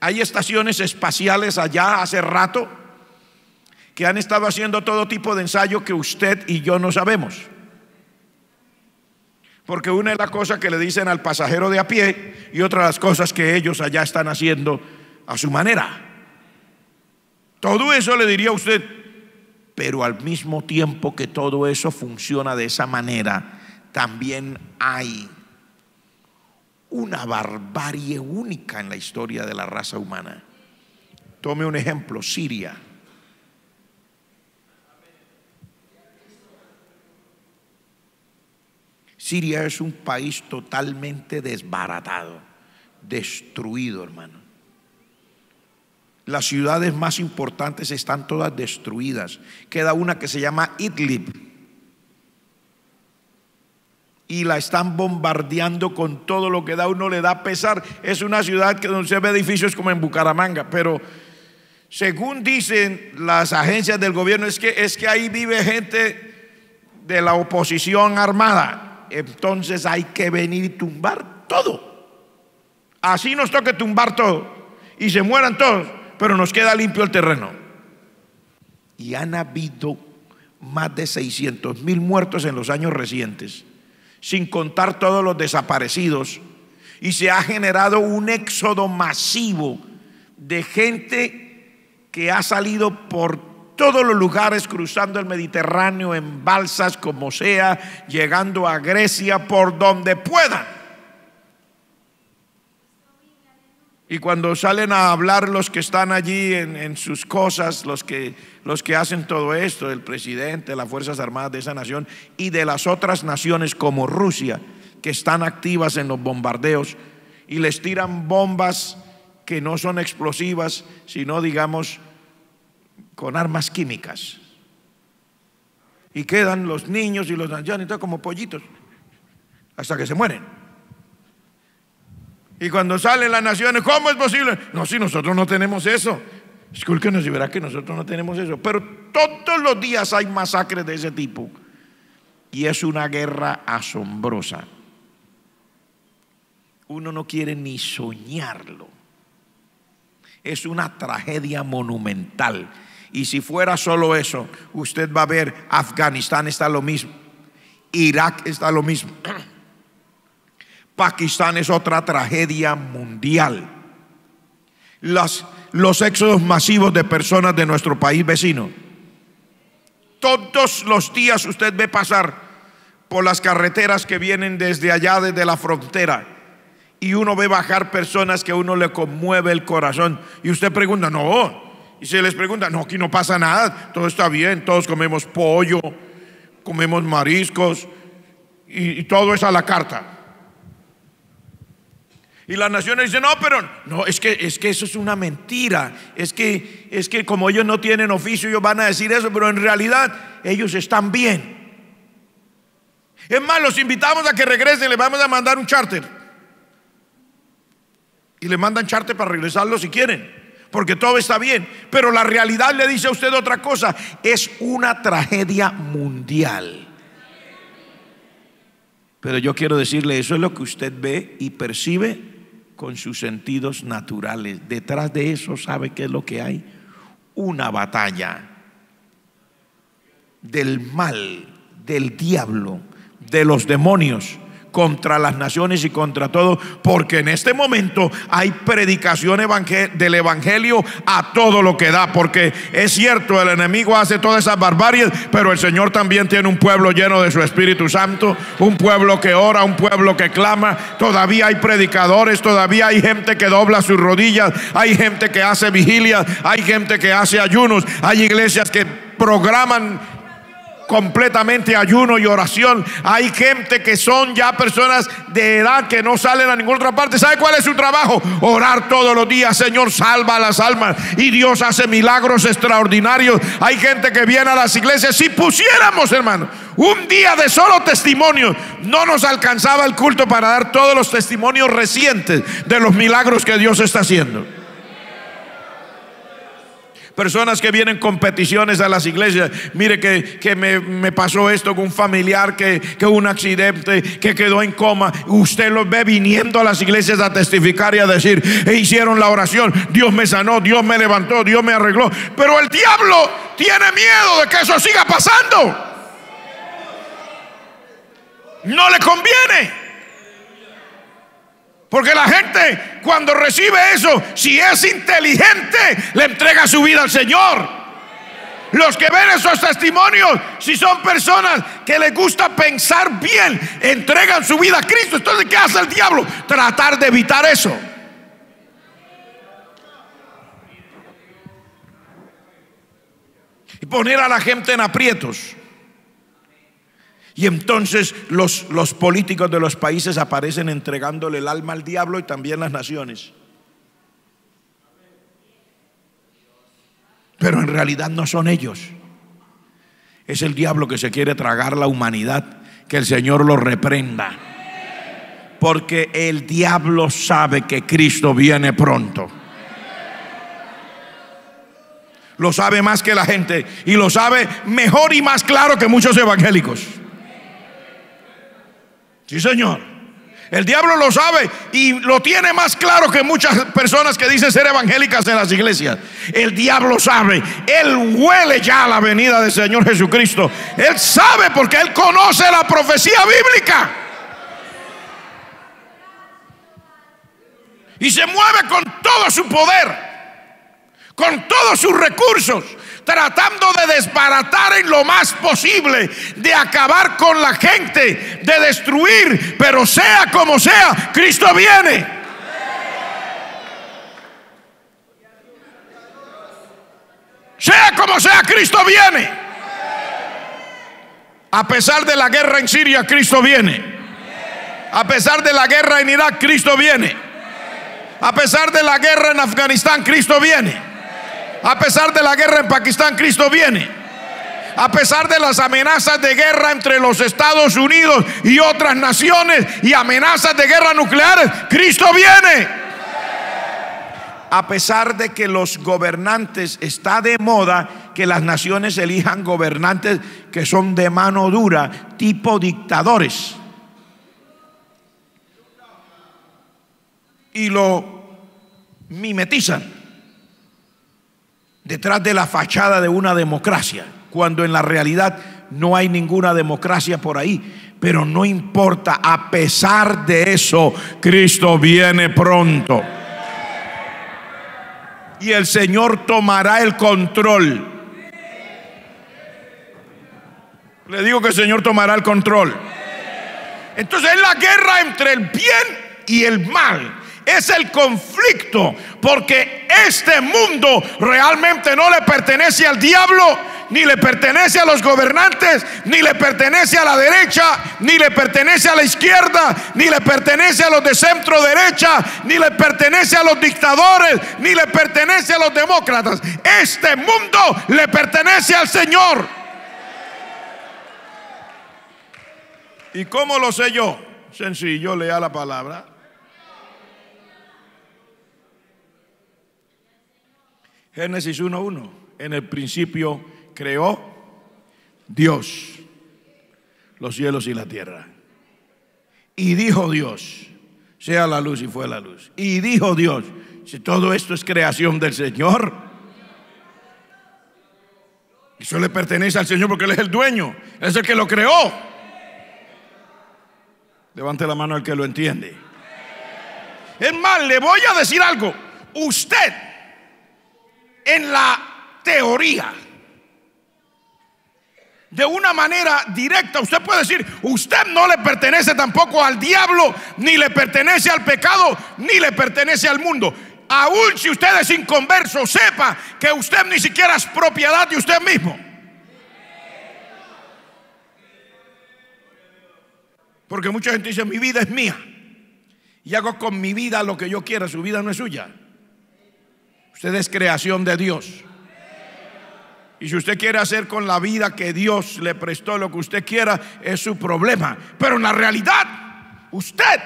Hay estaciones espaciales allá hace rato que han estado haciendo todo tipo de ensayo que usted y yo no sabemos. Porque una es la cosa que le dicen al pasajero de a pie, y otra las cosas que ellos allá están haciendo a su manera. Todo eso le diría a usted, pero al mismo tiempo que todo eso funciona de esa manera, también hay una barbarie única en la historia de la raza humana. Tome un ejemplo, Siria. Siria es un país totalmente desbaratado, destruido, hermano. Las ciudades más importantes están todas destruidas. Queda una que se llama Idlib, y la están bombardeando con todo lo que da. Uno le da pesar. Es una ciudad que donde se ve edificios como en Bucaramanga, pero según dicen las agencias del gobierno es que ahí vive gente de la oposición armada. Entonces hay que venir y tumbar todo. Así nos toque tumbar todo y se mueran todos, pero nos queda limpio el terreno. Y han habido más de 600,000 muertos en los años recientes, sin contar todos los desaparecidos, y se ha generado un éxodo masivo de gente que ha salido por todos los lugares, cruzando el Mediterráneo en balsas, como sea, llegando a Grecia, por donde puedan. Y cuando salen a hablar los que están allí en sus cosas, los que hacen todo esto, el presidente, las Fuerzas Armadas de esa nación y de las otras naciones como Rusia, que están activas en los bombardeos y les tiran bombas que no son explosivas, sino, digamos, con armas químicas, y quedan los niños y los ancianos como pollitos hasta que se mueren. Y cuando salen las naciones, ¿cómo es posible? No, si nosotros no tenemos eso. Discúlpenos y verá que nosotros no tenemos eso. Pero todos los días hay masacres de ese tipo, y es una guerra asombrosa. Uno no quiere ni soñarlo. Es una tragedia monumental. Y si fuera solo eso, usted va a ver, Afganistán está lo mismo, Irak está lo mismo, Pakistán es otra tragedia mundial. Los éxodos masivos de personas de nuestro país vecino. Todos los días usted ve pasar por las carreteras que vienen desde allá, desde la frontera, y uno ve bajar personas que a uno le conmueve el corazón. Y usted pregunta, no. Y se les pregunta, no, aquí no pasa nada, todo está bien, todos comemos pollo, comemos mariscos y todo es a la carta. Y las naciones dicen, no, pero no, es que eso es una mentira. Es que como ellos no tienen oficio, ellos van a decir eso, pero en realidad ellos están bien. Es más, los invitamos a que regresen, les vamos a mandar un charter. Y le mandan charter para regresarlo si quieren, porque todo está bien. Pero la realidad le dice a usted otra cosa: es una tragedia mundial. Pero yo quiero decirle, eso es lo que usted ve y percibe con sus sentidos naturales. Detrás de eso, ¿sabe qué es lo que hay? Una batalla del mal, del diablo, de los demonios, contra las naciones y contra todo, porque en este momento hay predicación del evangelio a todo lo que da. Porque es cierto, el enemigo hace todas esas barbaries, pero el Señor también tiene un pueblo lleno de su Espíritu Santo, un pueblo que ora, un pueblo que clama. Todavía hay predicadores, todavía hay gente que dobla sus rodillas, hay gente que hace vigilia, hay gente que hace ayunos, hay iglesias que programan completamente ayuno y oración. Hay gente que son ya personas de edad que no salen a ninguna otra parte. ¿Sabe cuál es su trabajo? Orar todos los días. Señor, salva a las almas, y Dios hace milagros extraordinarios. Hay gente que viene a las iglesias. Si pusiéramos, hermano, un día de solo testimonio, no nos alcanzaba el culto para dar todos los testimonios recientes de los milagros que Dios está haciendo. Personas que vienen con peticiones a las iglesias. Mire que me pasó esto con un familiar que hubo un accidente, que quedó en coma. Usted los ve viniendo a las iglesias a testificar y a decir, hicieron la oración, Dios me sanó, Dios me levantó, Dios me arregló. Pero el diablo tiene miedo de que eso siga pasando. No le conviene. Porque la gente, cuando recibe eso, si es inteligente, le entrega su vida al Señor. Los que ven esos testimonios, si son personas que les gusta pensar bien, entregan su vida a Cristo. Entonces, ¿qué hace el diablo? Tratar de evitar eso. Y poner a la gente en aprietos. Y entonces los políticos de los países aparecen entregándole el alma al diablo, y también las naciones. Pero en realidad no son ellos. Es el diablo que se quiere tragar la humanidad. Que el Señor lo reprenda. Porque el diablo sabe que Cristo viene pronto. lo sabe más que la gente y lo sabe mejor y más claro que muchos evangélicos. Sí, señor. El diablo lo sabe y lo tiene más claro que muchas personas que dicen ser evangélicas en las iglesias. El diablo sabe, él huele ya la venida del Señor Jesucristo. Él sabe porque él conoce la profecía bíblica. Y se mueve con todo su poder, con todos sus recursos, tratando de desbaratar en lo más posible, de acabar con la gente, de destruir. Pero sea como sea, Cristo viene. Sea como sea, Cristo viene. A pesar de la guerra en Siria, Cristo viene. A pesar de la guerra en Irak, Cristo viene. A pesar de la guerra en Afganistán, Cristo viene. A pesar de la guerra en Pakistán, Cristo viene. A pesar de las amenazas de guerra entre los Estados Unidos y otras naciones y amenazas de guerra nucleares, Cristo viene. A pesar de que los gobernantes, está de moda que las naciones elijan gobernantes que son de mano dura, tipo dictadores, y lo mimetizan detrás de la fachada de una democracia, cuando en la realidad no hay ninguna democracia por ahí. Pero no importa, a pesar de eso, Cristo viene pronto. Y el Señor tomará el control. Le digo que el Señor tomará el control. Entonces es la guerra entre el bien y el mal. Es el conflicto, porque este mundo realmente no le pertenece al diablo, ni le pertenece a los gobernantes, ni le pertenece a la derecha, ni le pertenece a la izquierda, ni le pertenece a los de centro derecha, ni le pertenece a los dictadores, ni le pertenece a los demócratas. Este mundo le pertenece al Señor. ¿Y cómo lo sé yo? Sencillo, lea la palabra. Génesis 1:1. En el principio creó Dios los cielos y la tierra. Y dijo Dios, sea la luz, y fue la luz. Y dijo Dios, si todo esto es creación del Señor, eso le pertenece al Señor porque Él es el dueño, Él es el que lo creó. Levante la mano al que lo entiende. Es más, le voy a decir algo. Usted, en la teoría, de una manera directa, usted puede decir, usted no le pertenece tampoco al diablo, ni le pertenece al pecado, ni le pertenece al mundo. Aún si usted es inconverso, sepa que usted ni siquiera es propiedad de usted mismo. Porque mucha gente dice, mi vida es mía y hago con mi vida lo que yo quiera. Su vida no es suya. Usted es creación de Dios. Y si usted quiere hacer con la vida que Dios le prestó lo que usted quiera, es su problema. Pero en la realidad, usted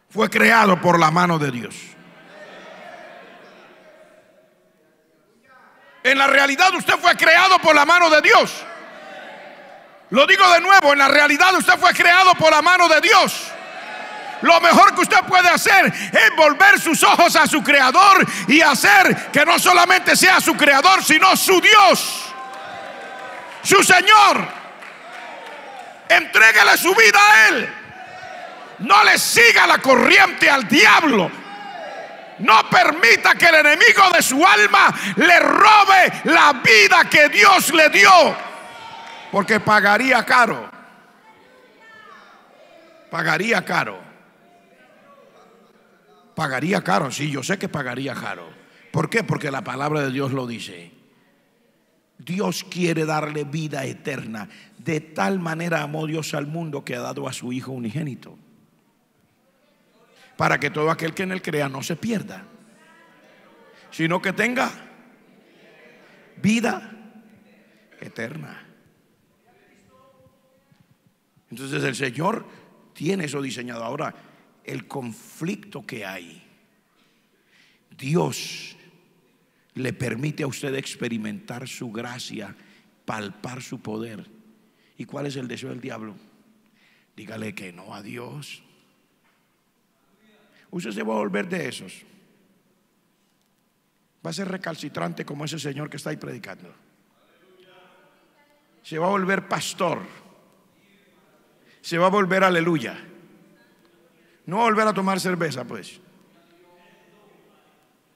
fue creado por la mano de Dios. En la realidad, usted fue creado por la mano de Dios. Lo digo de nuevo, en la realidad usted fue creado por la mano de Dios. Lo mejor que usted puede hacer es volver sus ojos a su creador y hacer que no solamente sea su creador, sino su Dios, su Señor. Entréguele su vida a Él. No le siga la corriente al diablo. No permita que el enemigo de su alma le robe la vida que Dios le dio. Porque pagaría caro. Pagaría caro. Pagaría caro, sí, yo sé que pagaría caro. ¿Por qué? Porque la palabra de Dios lo dice. Dios quiere darle vida eterna. De tal manera amó Dios al mundo que ha dado a su Hijo unigénito, para que todo aquel que en Él crea no se pierda, sino que tenga vida eterna. Entonces el Señor tiene eso diseñado. Ahora, el conflicto que hay, Dios le permite a usted experimentar su gracia, palpar su poder. ¿Y cuál es el deseo del diablo? Dígale que no a Dios. Usted se va a volver de esos. Va a ser recalcitrante como ese señor que está ahí predicando. Se va a volver pastor. Se va a volver aleluya. No va a volver a tomar cerveza, pues.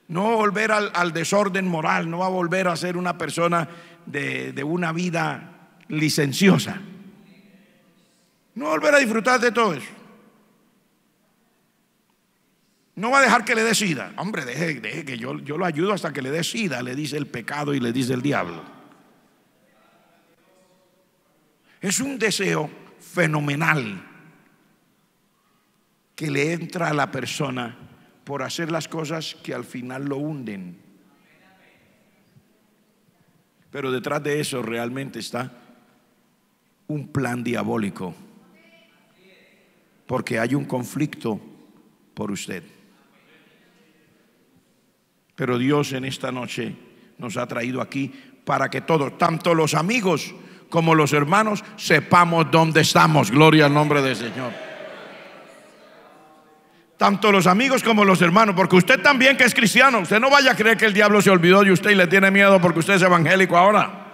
No va a volver al desorden moral. No va a volver a ser una persona de una vida licenciosa. No va a volver a disfrutar de todo eso. No va a dejar que le dé sida. Hombre, deje que yo lo ayudo hasta que le dé sida, le dice el pecado y le dice el diablo. Es un deseo fenomenal que le entra a la persona por hacer las cosas que al final lo hunden. Pero detrás de eso realmente está un plan diabólico, porque hay un conflicto por usted. Pero Dios en esta noche nos ha traído aquí para que todos, tanto los amigos como los hermanos, sepamos dónde estamos. Gloria al nombre del Señor. Tanto los amigos como los hermanos, porque usted también que es cristiano, usted no vaya a creer que el diablo se olvidó de usted y le tiene miedo porque usted es evangélico ahora,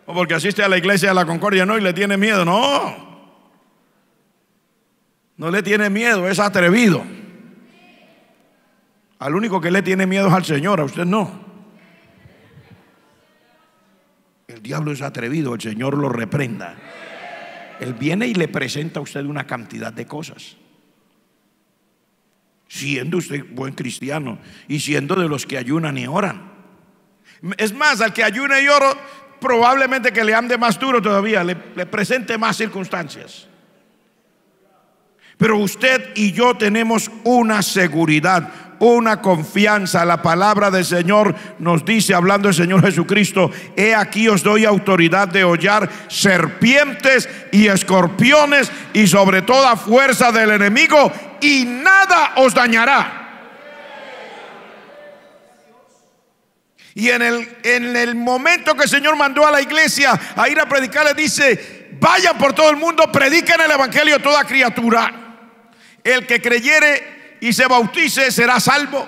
o porque asiste a la iglesia de la Concordia, no, y le tiene miedo. No le tiene miedo, es atrevido. Al único que le tiene miedo es al Señor, a usted no. El diablo es atrevido, el Señor lo reprenda. Él viene y le presenta a usted una cantidad de cosas, siendo usted buen cristiano y siendo de los que ayunan y oran. Es más, al que ayuna y ora, probablemente que le ande más duro todavía, le presente más circunstancias. Pero usted y yo tenemos una seguridad, una confianza. La palabra del Señor nos dice, hablando del Señor Jesucristo: he aquí os doy autoridad de hollar serpientes y escorpiones y sobre toda fuerza del enemigo, y nada os dañará. Y en el momento que el Señor mandó a la iglesia a ir a predicar, le dice: vayan por todo el mundo, prediquen el evangelio a toda criatura. El que creyere y se bautice será salvo.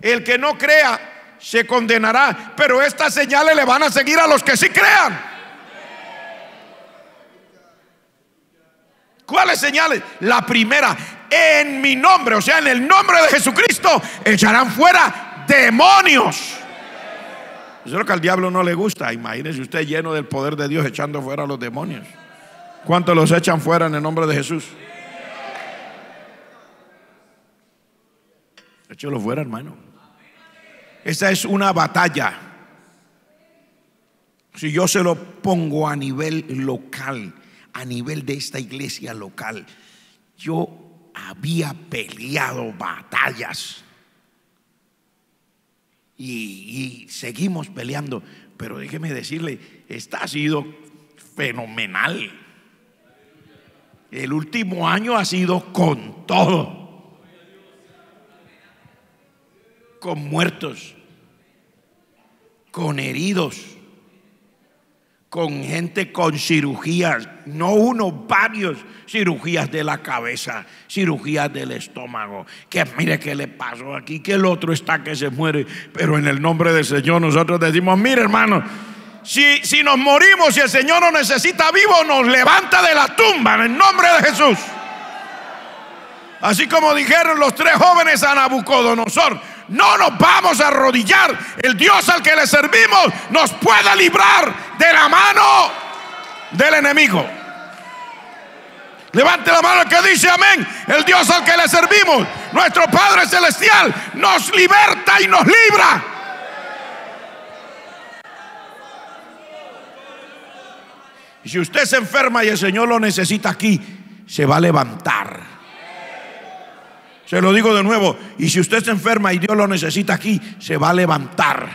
El que no crea se condenará. Pero estas señales le van a seguir a los que sí crean. ¿Cuáles señales? La primera: en mi nombre, o sea, en el nombre de Jesucristo, echarán fuera demonios. Eso es lo que al diablo no le gusta. Imagínese usted lleno del poder de Dios echando fuera a los demonios. ¿Cuántos los echan fuera en el nombre de Jesús? Échelo fuera, hermano. Esta es una batalla. Si yo se lo pongo a nivel local, a nivel de esta iglesia local, yo había peleado batallas y seguimos peleando. Pero déjeme decirle, esta ha sido fenomenal. El último año ha sido con todo. Con muertos, con heridos, con gente con cirugías, no uno, varios, cirugías de la cabeza, cirugías del estómago, que mire qué le pasó aquí, que el otro está que se muere. Pero en el nombre del Señor nosotros decimos: mire, hermano, si nos morimos y el Señor nos necesita vivo, nos levanta de la tumba en el nombre de Jesús. Así como dijeron los tres jóvenes a Nabucodonosor: no nos vamos a arrodillar. El Dios al que le servimos nos puede librar de la mano del enemigo. Levante la mano el que dice amén. El Dios al que le servimos, nuestro Padre Celestial, nos liberta y nos libra. Y si usted se enferma y el Señor lo necesita aquí, se va a levantar. Se lo digo de nuevo: y si usted se enferma y Dios lo necesita aquí, se va a levantar.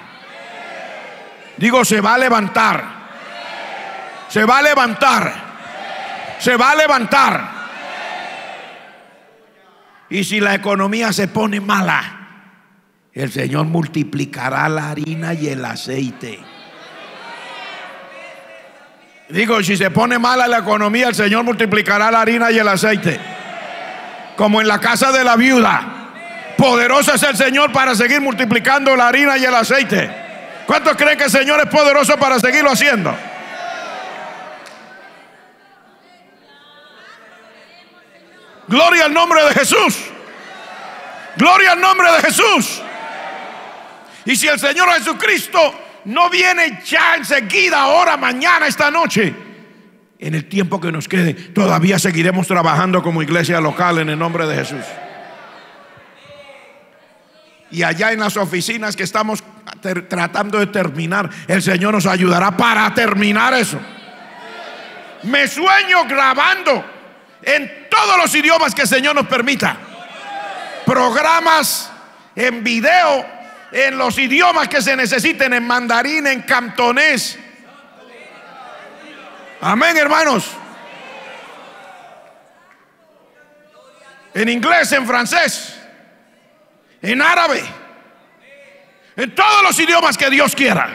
Digo, se va a levantar. Se va a levantar. Se va a levantar. Y si la economía se pone mala el Señor multiplicará la harina y el aceite. Digo, si se pone mala la economía, el Señor multiplicará la harina y el aceite. Como en la casa de la viuda. Poderoso es el Señor para seguir multiplicando la harina y el aceite. ¿Cuántos creen que el Señor es poderoso para seguirlo haciendo? Gloria al nombre de Jesús. Gloria al nombre de Jesús. Y si el Señor Jesucristo no viene ya enseguida, ahora, mañana, esta noche, en el tiempo que nos quede, todavía seguiremos trabajando como iglesia local en el nombre de Jesús. Y allá en las oficinas que estamos tratando de terminar, el Señor nos ayudará para terminar eso. Me sueño grabando en todos los idiomas que el Señor nos permita, programas en video, en los idiomas que se necesiten, en mandarín, en cantonés. Amén, hermanos. En inglés, en francés, en árabe, en todos los idiomas que Dios quiera.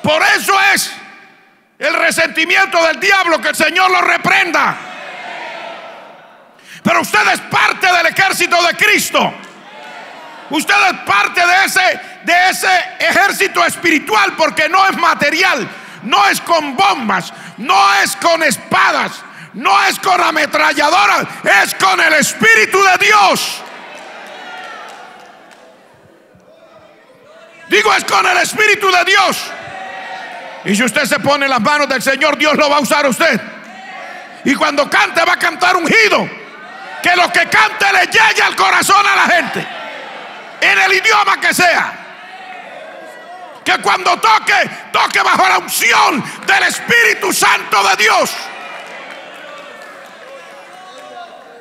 Por eso es el resentimiento del diablo, que el Señor lo reprenda. Pero usted es parte del ejército de Cristo. Usted es parte de ese ejército espiritual, porque no es material, no es con bombas, no es con espadas, no es con ametralladoras, es con el Espíritu de Dios. Digo, es con el Espíritu de Dios. Y si usted se pone en las manos del Señor, Dios lo va a usar a usted. Y cuando cante, va a cantar ungido. Que lo que cante le llegue al corazón a la gente, en el idioma que sea. Que cuando toque bajo la unción del Espíritu Santo de Dios.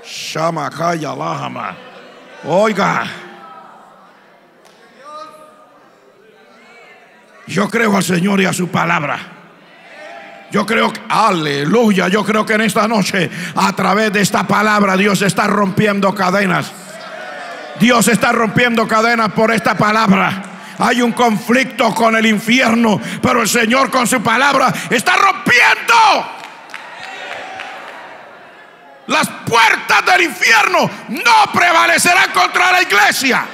Shamakaya Lahama. Oiga, yo creo al Señor y a su palabra. Yo creo, aleluya, yo creo que en esta noche, a través de esta palabra, Dios está rompiendo cadenas. Dios está rompiendo cadenas por esta palabra. Hay un conflicto con el infierno, pero el Señor con su palabra está rompiendo las puertas del infierno. No prevalecerán contra la iglesia.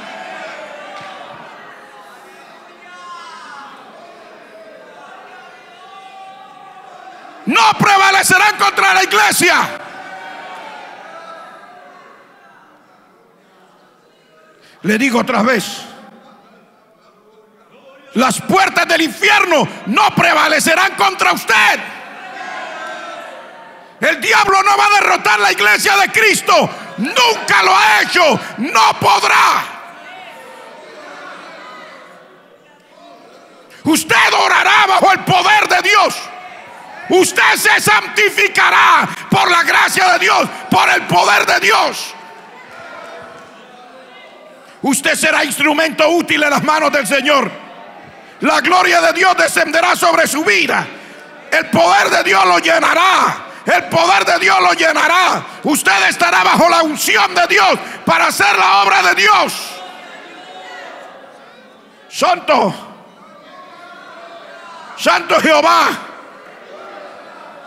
No prevalecerán contra la iglesia. Le digo otra vez, las puertas del infierno no prevalecerán contra usted. El diablo no va a derrotar la iglesia de Cristo. Nunca lo ha hecho, no podrá. Usted orará bajo el poder de Dios. Usted se santificará por la gracia de Dios, por el poder de Dios. Usted será instrumento útil en las manos del Señor. La gloria de Dios descenderá sobre su vida. El poder de Dios lo llenará. El poder de Dios lo llenará. Usted estará bajo la unción de Dios para hacer la obra de Dios. Santo, Santo Jehová.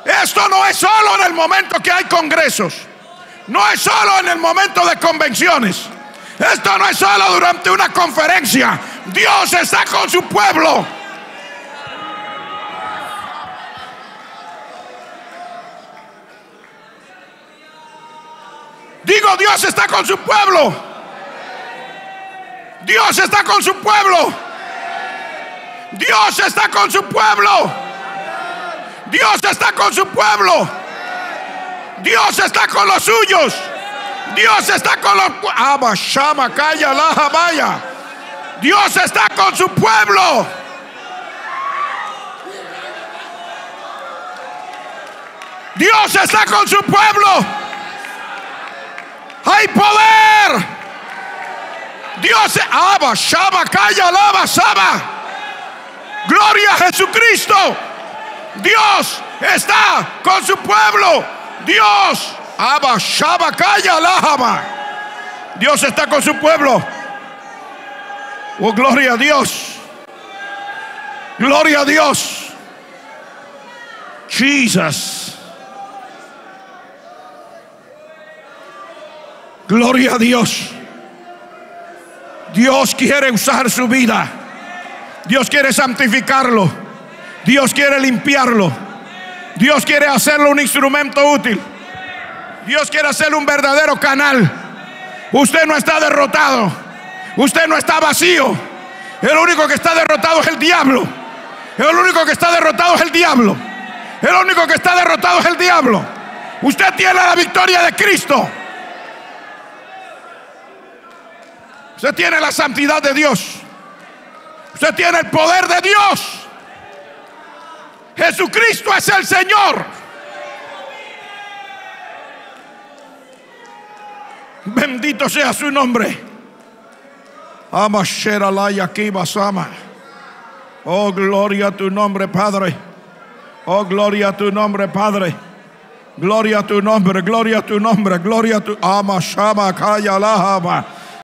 Esto no es solo en el momento que hay congresos. No es solo en el momento de convenciones. Esto no es solo durante una conferencia. Dios está con su pueblo. Digo, Dios está con su pueblo. Dios está con su pueblo. Dios está con su pueblo. Dios está con su pueblo. Dios está con los suyos. Dios está con los Dios está con su pueblo. Dios está con su pueblo. Hay poder. Dios gloria a Jesucristo. Dios está con su pueblo. Dios Dios está con su pueblo. Oh, gloria a Dios. Gloria a Dios. Jesus. Gloria a Dios. Dios quiere usar su vida. Dios quiere santificarlo. Dios quiere limpiarlo. Dios quiere hacerlo un instrumento útil. Dios quiere hacerlo un verdadero canal. Usted no está derrotado. Usted no está vacío. El único que está derrotado es el diablo. El único que está derrotado es el diablo. El único que está derrotado es el diablo. Usted tiene la victoria de Cristo. Usted tiene la santidad de Dios. Usted tiene el poder de Dios. Jesucristo es el Señor. Bendito sea su nombre. Oh, gloria a tu nombre, Padre. Oh, gloria a tu nombre, Padre. Gloria a tu nombre, gloria a tu nombre, gloria a tu Amashama Kaya Lahaba.